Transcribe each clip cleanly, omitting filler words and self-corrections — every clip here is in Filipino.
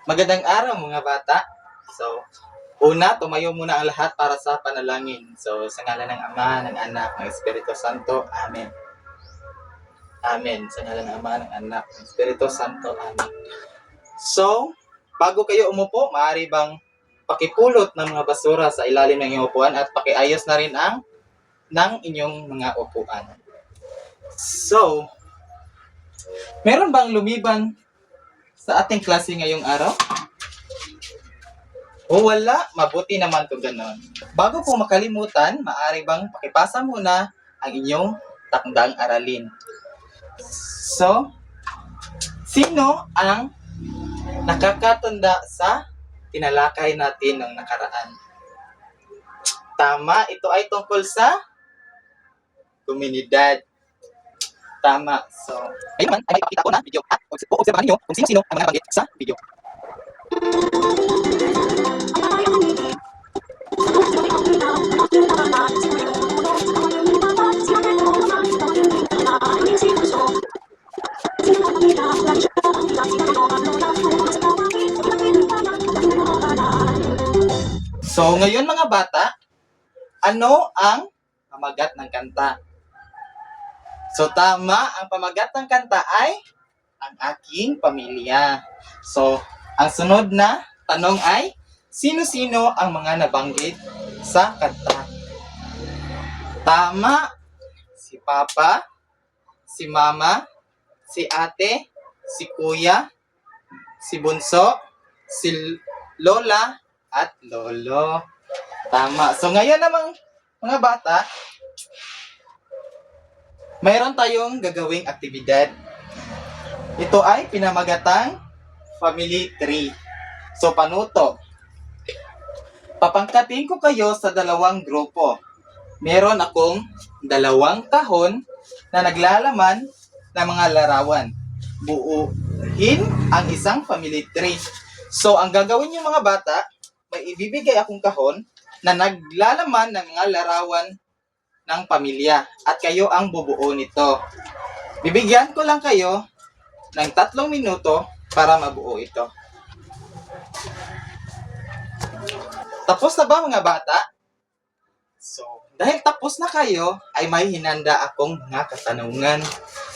Magandang araw mga bata. So, una, tumayo muna ang lahat para sa panalangin. So, sa ngalan ng Ama, ng Anak, ng Espiritu Santo. Amen. Amen. Sa ngalan ng Ama, ng Anak, ng Espiritu Santo. Amen. So, bago kayo umupo, maaari bang pakipulot ng mga basura sa ilalim ng inyong upuan at pakiayos na rin ng inyong mga upuan. So, meron bang lumiban sa ating klase ngayong araw? O wala, mabuti naman kung ganon. Bago po makalimutan, maaari bang pakipasa muna ang inyong takdang aralin. So, sino ang nakakatanda sa tinalakay natin ng nakaraan? Tama, ito ay tungkol sa komunidad. Tama. So, ngayon ay makikita ko na video at obserbahan niyo kung sino-sino ang mga nabanggit sa video. So, ngayon mga bata, ano ang pamagat ng kanta? So, tama, ang pamagat ng kanta ay ang aking pamilya. So, ang sunod na tanong ay, sino-sino ang mga nabanggit sa kanta? Tama, si Papa, si Mama, si Ate, si Kuya, si Bunso, si Lola, at Lolo. Tama. So, ngayon namang mga bata, mayroon tayong gagawing aktibidad. Ito ay pinamagatang Family Tree. So, panuto. Papangkatin ko kayo sa dalawang grupo. Meron akong dalawang kahon na naglalaman ng mga larawan. Buuhin ang isang family tree. So, ang gagawin niyo mga bata, may ibibigay akong kahon na naglalaman ng mga larawan ng pamilya at kayo ang bubuo nito. Bibigyan ko lang kayo ng 3 minuto para mabuo ito. Tapos na ba mga bata? So, dahil tapos na kayo, ay may hinanda akong mga katanungan.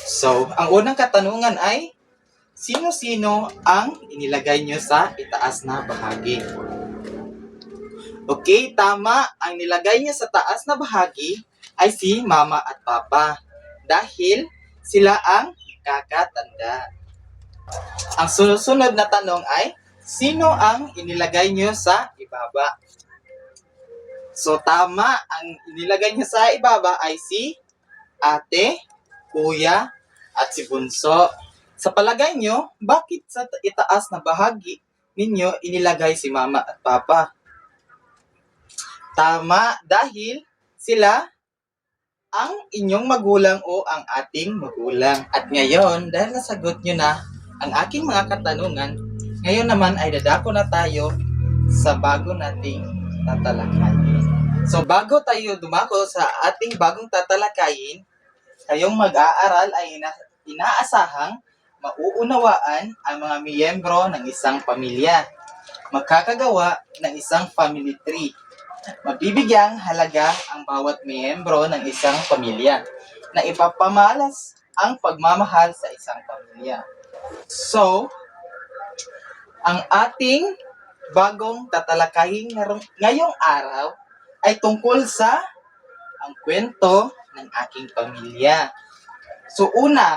So, ang unang katanungan ay, sino-sino ang inilagay nyo sa itaas na bahagi? Okay, tama. Ang nilagay niya sa taas na bahagi ay si Mama at Papa. Dahil sila ang kakatanda. Ang sunod na tanong ay, sino ang inilagay niyo sa ibaba? So, tama. Ang inilagay niya sa ibaba ay si Ate, Kuya, at si Bunso. Sa palagay niyo, bakit sa itaas na bahagi ninyo inilagay si Mama at Papa? Tama, dahil sila ang inyong magulang o ang ating magulang. At ngayon, dahil nasagot nyo na ang aking mga katanungan, ngayon naman ay dadako na tayo sa bago nating tatalakayin. So, bago tayo dumako sa ating bagong tatalakayin, kayong mag-aaral ay inaasahang mauunawaan ang mga miyembro ng isang pamilya. Magkakagawa ng isang family tree. Mabibigyang halaga ang bawat miyembro ng isang pamilya na ipapamalas ang pagmamahal sa isang pamilya. So, ang ating bagong tatalakayin ngayong araw ay tungkol sa ang kwento ng aking pamilya. So, una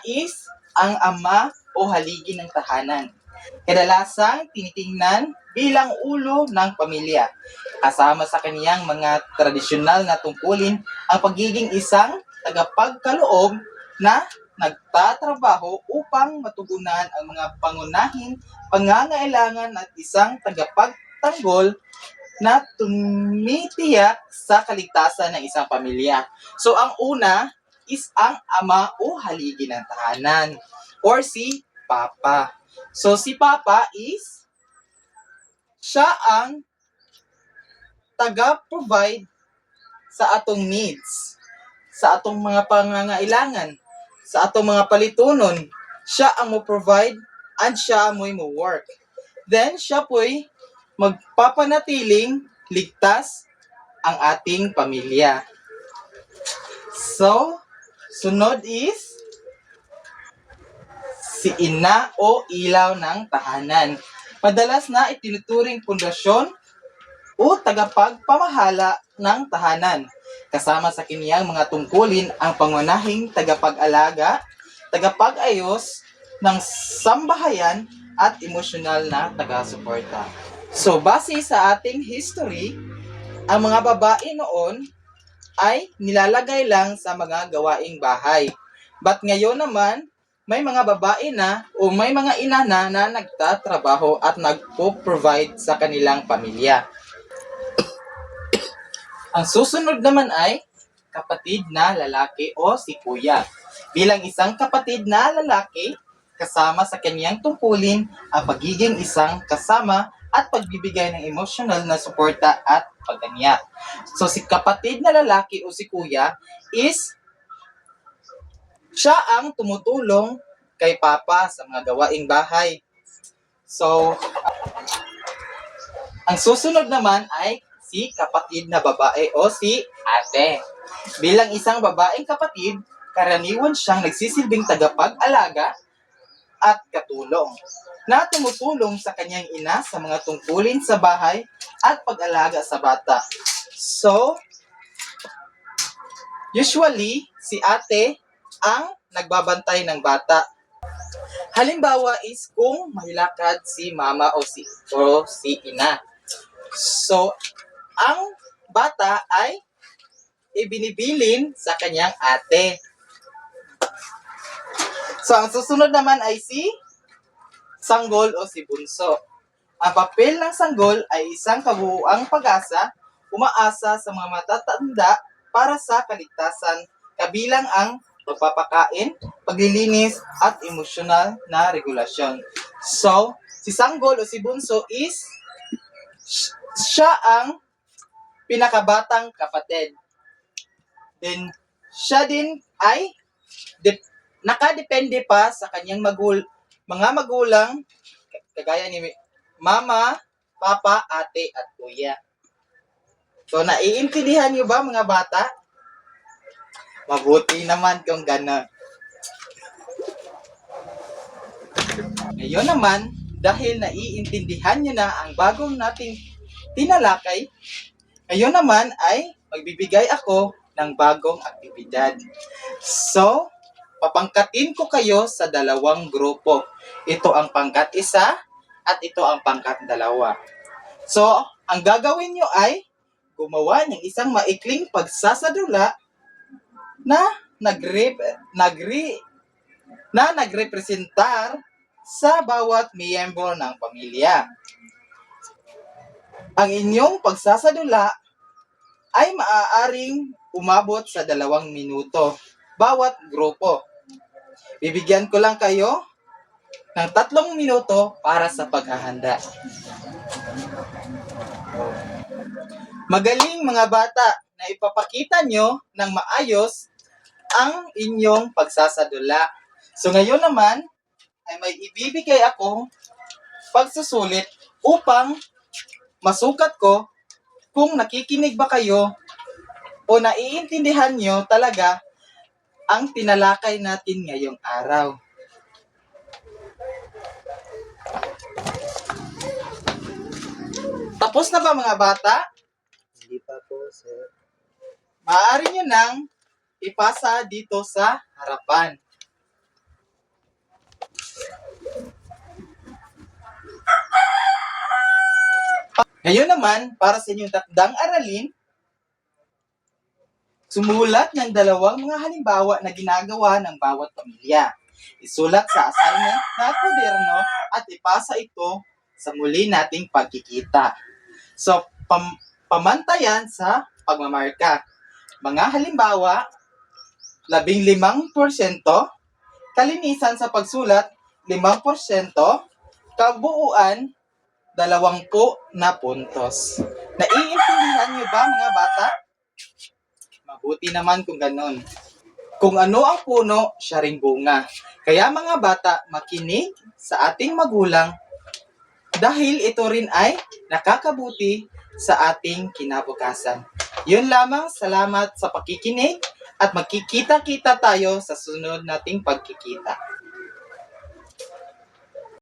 is ang ama o haligi ng tahanan. Kadalasang tinitingnan bilang ulo ng pamilya. Kasama sa kaniyang mga tradisyonal na tungkulin ang pagiging isang tagapagkaloob na nagtatrabaho upang matugunan ang mga pangunahing pangangailangan at isang tagapagtanggol na tumitiyak sa kaligtasan ng isang pamilya. So ang una is ang ama o haligi ng tahanan or si Papa. So si Papa is siya ang taga-provide sa atong needs, sa atong mga pangangailangan, sa atong mga palitunon. Siya ang mo-provide and siya ang mo-work. Then, siya po'y magpapanatiling ligtas ang ating pamilya. So, sunod is si ina o ilaw ng tahanan. Madalas na itinuturing pundasyon o tagapagpamahala ng tahanan. Kasama sa kaniyang mga tungkulin ang pangunahing tagapag-alaga, tagapag-ayos ng sambahayan at emosyonal na taga-suporta. So, base sa ating history, ang mga babae noon ay nilalagay lang sa mga gawaing bahay. But ngayon naman, may mga babae na o may mga ina na nagtatrabaho at nagpo-provide sa kanilang pamilya. Ang susunod naman ay kapatid na lalaki o si kuya. Bilang isang kapatid na lalaki, kasama sa kanyang tungkulin ang pagiging isang kasama at pagbibigay ng emosyonal na suporta at pagganyak. So si kapatid na lalaki o si kuya is siya ang tumutulong kay papa sa mga gawaing bahay. So ang susunod naman ay si kapatid na babae o si ate. Bilang isang babaeng kapatid, karaniwan siyang nagsisilbing tagapag-alaga at katulong na tumutulong sa kanyang ina sa mga tungkulin sa bahay at pag-alaga sa bata. So, usually, si ate ang nagbabantay ng bata. Halimbawa is kung mahilakad si mama o si ina. So, ang bata ay ibinibilin sa kanyang ate. So, ang susunod naman ay si sanggol o si bunso. Ang papel ng sanggol ay isang kabuuang pag-asa, umaasa sa mga matatanda para sa kaligtasan, kabilang ang pagpapakain, paglilinis, at emosyonal na regulasyon. So, si sanggol o si bunso is siya ang pinakabatang kapatid. Then, siya din ay nakadepende pa sa kanyang mga magulang, kagaya ni mama, papa, ate, at kuya. So, naiintindihan niyo ba mga bata? Mabuti naman kung gano'n. Ngayon naman, dahil naiintindihan niyo na ang bagong nating tinalakay, ngayon naman ay magbibigay ako ng bagong aktibidad. So, papangkatin ko kayo sa dalawang grupo. Ito ang pangkat 1 at ito ang pangkat 2. So, ang gagawin nyo ay gumawa ng isang maikling pagsasadula na nagrepresentar sa bawat miyembro ng pamilya. Ang inyong pagsasadula ay maaaring umabot sa 2 minuto bawat grupo. Bibigyan ko lang kayo ng 3 minuto para sa paghahanda. Magaling mga bata na ipapakita nyo ng maayos ang inyong pagsasadula. So ngayon naman ay may ibibigay akong pagsusulit upang masukat ko kung nakikinig ba kayo o naiintindihan nyo talaga ang tinalakay natin ngayong araw. Tapos na ba mga bata? Hindi pa po, sir. Maaari nyo nang ipasa dito sa harapan. Ngayon naman, para sa inyong takdang aralin, sumulat ng 2 mga halimbawa na ginagawa ng bawat pamilya. Isulat sa assignment na kwaderno at ipasa ito sa muli nating pagkikita. So, pamantayan sa pagmamarka. Mga halimbawa, 15%, kalinisan sa pagsulat, 5%, kabuuan, 20 na puntos. Naiintindihan niyo ba mga bata? Mabuti naman kung ganon. Kung ano ang puno, siya ring bunga. Kaya mga bata, makinig sa ating magulang dahil ito rin ay nakakabuti sa ating kinabukasan. Yun lamang, salamat sa pakikinig at magkikita-kita tayo sa sunod nating pagkikita.